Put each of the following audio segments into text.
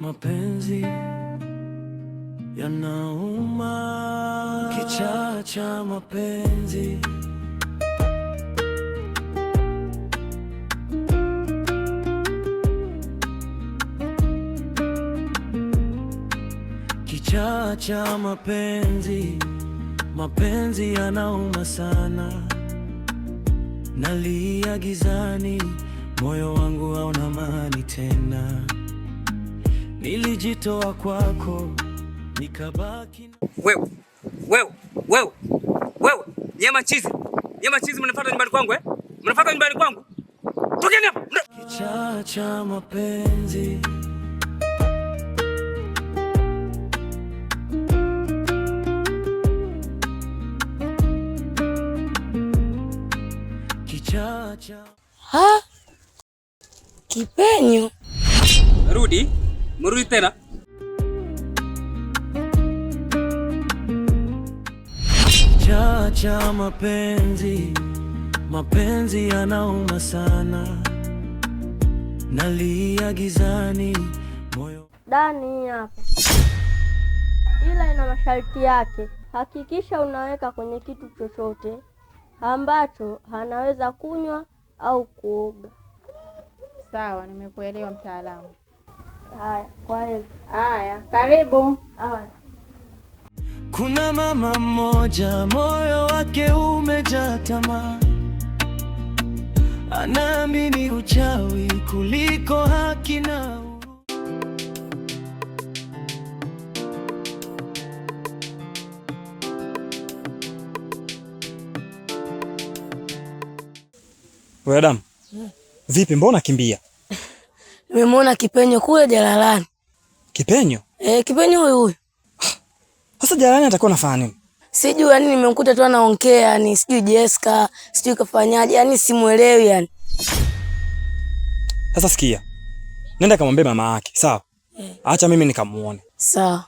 Mapenzi yanauma, kichaa cha mapenzi. Kichaa cha mapenzi, mapenzi yanauma sana. Nalia gizani, moyo wangu hauna amani tena. Nilijitoa kwako, nikabaki. Wewe. Nyama chizi, mnafuata nyumbani kwangu eh? Mnafuata nyumbani kwangu? Tokeni hapa. Kichaa cha mapenzi. Kichaa cha. Ha? Kipenyo. Mrudi tena. Kichaa cha mapenzi, mapenzi yanauma sana. Nalia gizani, moyo. Dani hapa, ila ina masharti yake. Hakikisha unaweka kwenye kitu chochote ambacho anaweza kunywa au kuoga. Sawa, nimekuelewa mtaalamu. Haya, kwa hiyo. Haya, karibu. Haya. Kuna mama mmoja, moyo wake umejaa tamaa. Anaamini uchawi kuliko haki na Wewe Adam. Vipi, mbona kimbia? Nimemwona Kipenyo kule jalalani. Kipenyo? Kipenyo huyu. Sasa jalalani atakuwa anafanya nini? Sijui, yani nimemkuta tu anaongea, yani sijui Jessica, sijui kafanyaje, yani simuelewi yani. Sasa sikia. Nenda kamwambie mama yake, sawa? Acha mimi nikamuone. Sawa.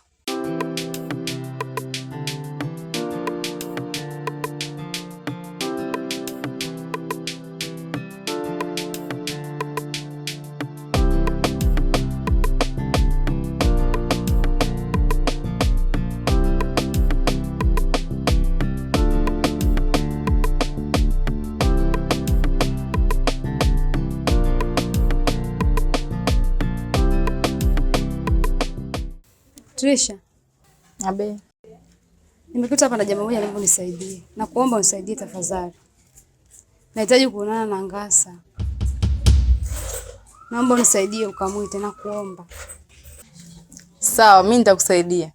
Trisha. Abe. Nimekuta hapa na jambo moja, naomba unisaidie. Na kuomba unisaidie tafadhali. Nahitaji kuonana na Ngasa. Naomba unisaidie ukamuite, na kuomba. Sawa, mimi nitakusaidia.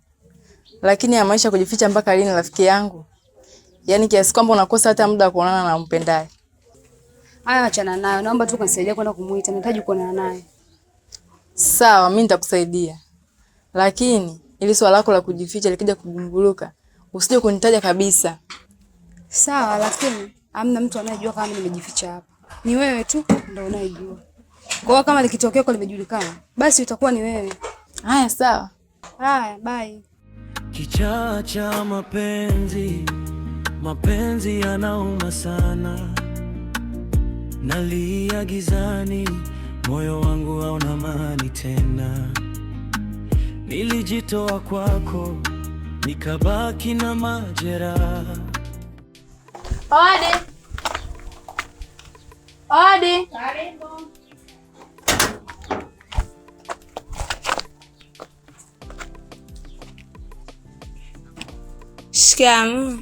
Lakini ya maisha kujificha mpaka lini rafiki yangu? Yaani kiasi kwamba unakosa hata muda wa kuonana na mpendaye. Haya, achana nayo. Naomba tu kunisaidia kwenda kumuita. Nahitaji kuonana naye. Sawa, mimi nitakusaidia. Lakini ili swala lako la kujificha likija kugumbuluka, usije kunitaja kabisa. Sawa, lakini hamna mtu anayejua kama mimi nimejificha hapa. Ni wewe tu ndio unayejua. Kwa hiyo kama likitokea kwa limejulikana, basi utakuwa ni wewe. Haya, sawa. Haya, bye. Kichaa cha mapenzi, mapenzi yanauma sana. Nalia gizani, moyo wangu hauna amani tena. Nilijitoa kwako, nikabaki na majeraha. Odi. Karibu. Shikamoo.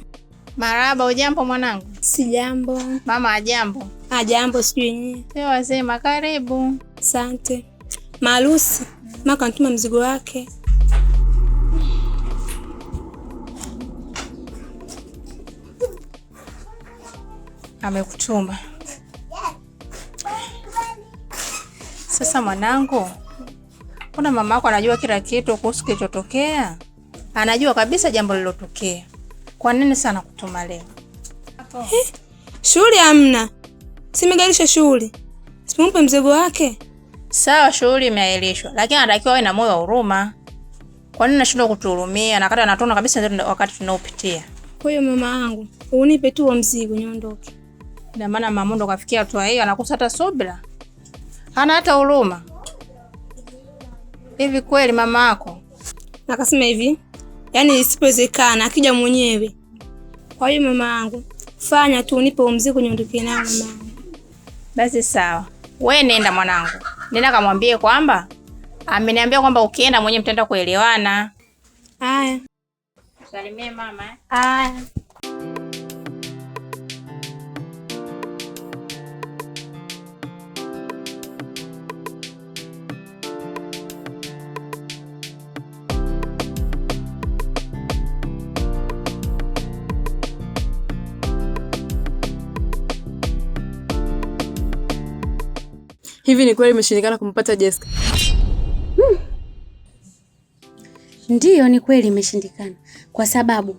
Marahaba, ujambo mwanangu? Si jambo. Mama ajambo? Jambo, sijui nini. Sio wazima, karibu. Asante. Marusi, mama kanituma mzigo wake. Amekutuma. Sasa mwanangu, kuna mama yako anajua kila kitu kuhusu kilichotokea? Anajua kabisa jambo lilotokea. Kwa nini sana kutuma leo? Shughuli hamna. Simegarisha shughuli. Simumpe mzigo wake. Sawa, shughuli imeahirishwa, lakini anatakiwa awe na moyo wa huruma. Kwa nini nashindwa kutuhurumia na kata anatona kabisa ndio wakati tunaopitia? Kwa hiyo mama yangu, unipe tu mzigo niondoke. Ina maana Mamundo kafikia hatua hiyo anakosa hata subira. hana hata huruma. Hivi kweli mama yako? Nakasema hivi, yaani isipowezekana akija mwenyewe. Kwa hiyo mama yangu, fanya tu unipe umziki niondoke nao mama yangu. Basi sawa. Wewe nenda mwanangu. Nenda kamwambie kwamba ameniambia kwamba ukienda mwenyewe mtaenda kuelewana. Haya. Salimie mama. Haya. Hivi ni kweli imeshindikana kumpata Jessica? Ndiyo, ni kweli imeshindikana, kwa sababu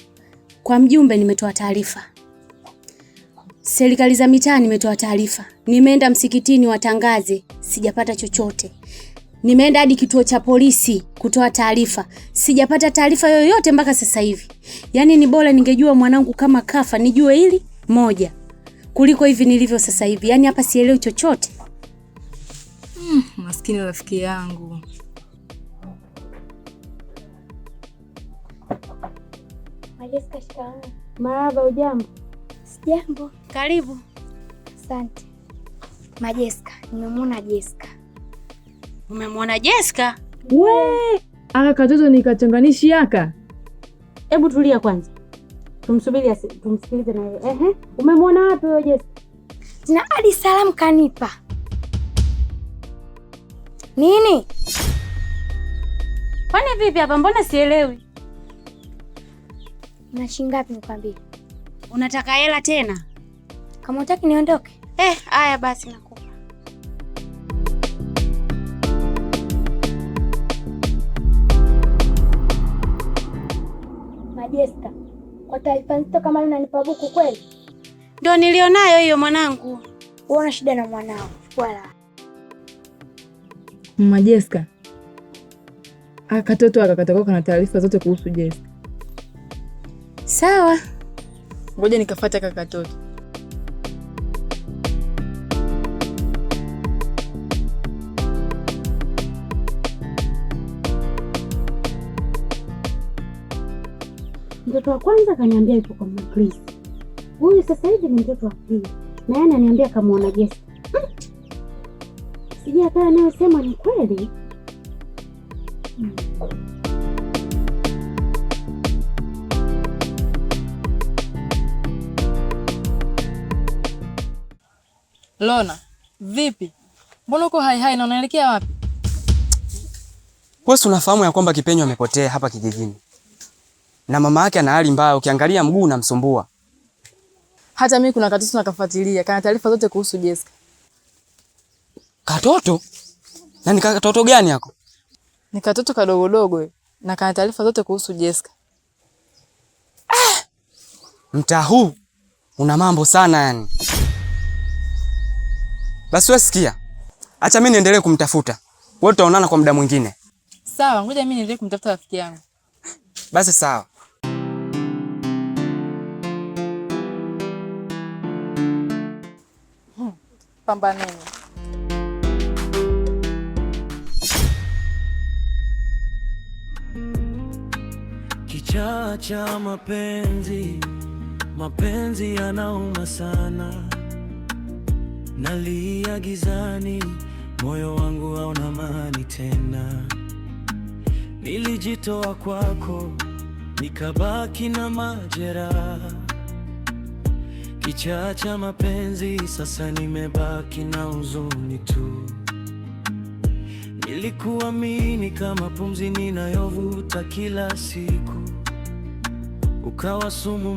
kwa mjumbe nimetoa taarifa, serikali za mitaa nimetoa taarifa, nimeenda msikitini watangaze, sijapata chochote. Nimeenda hadi kituo cha polisi kutoa taarifa, sijapata taarifa yoyote mpaka sasa hivi. Yaani ni bora ningejua mwanangu kama kafa nijue hili moja kuliko hivi nilivyo sasa hivi. Yaani hapa sielewi chochote. Maskini rafiki yangu. Majessica, shikamoo. Marahaba, ujambo? Sijambo. Karibu. Asante. Majessica, nimemwona Jessica. Umemwona Jessica? We, aka katoto nikachanganishi aka. Hebu tulia kwanza. Tumsubiri tumsikilize na yeye. Umemwona wapi wewe Jessica? Na hadi salamu kanipa. Nini? Kwani vipi hapa, mbona sielewi? Na shilingi ngapi nikwambie? Unataka hela tena? Kama unataka niondoke. Haya basi nakupa. Majessica, kwa taarifa nzito kama unanipa buku kweli? Ndio nilionayo hiyo mwanangu. Uona shida na mwanao. Wala. Mama Jessica. Aka katoto akakatoka na taarifa zote kuhusu Jessica. Sawa. Ngoja nikafuata kaka katoto. Mtoto wa kwanza kaniambia yupo kwa Mama Chris. Huyu sasa hivi ni mtoto wa pili. Na yeye ananiambia kama Jessica. Sijui kama anayosema ni kweli. Lona, vipi? Mbona uko hai na unaelekea wapi? Wewe unafahamu ya kwamba Kipenyo amepotea hapa kijijini. Na mama yake ana hali mbaya, ukiangalia mguu unamsumbua. Hata mimi kuna katoto nakafuatilia, kana taarifa zote kuhusu Jessica. Katoto? Na ni katoto gani yako? Ni katoto kadogodogo na kana taarifa zote kuhusu Jessica. Mtaa huu una mambo sana yani. Basi wewe sikia. Acha mimi niendelee kumtafuta. Wewe tutaonana kwa muda mwingine. Sawa, ngoja mimi niendelee kumtafuta rafiki yangu. Basi sawa. Pambaneni. Kichaa cha mapenzi, mapenzi yanauma sana. Nalia gizani, moyo wangu hauna amani tena. Nilijitoa kwako, nikabaki na majeraha. Kichaa cha mapenzi, sasa nimebaki na huzuni tu. Nilikuamini kama pumzi ninayovuta kila siku, ukawa sumu.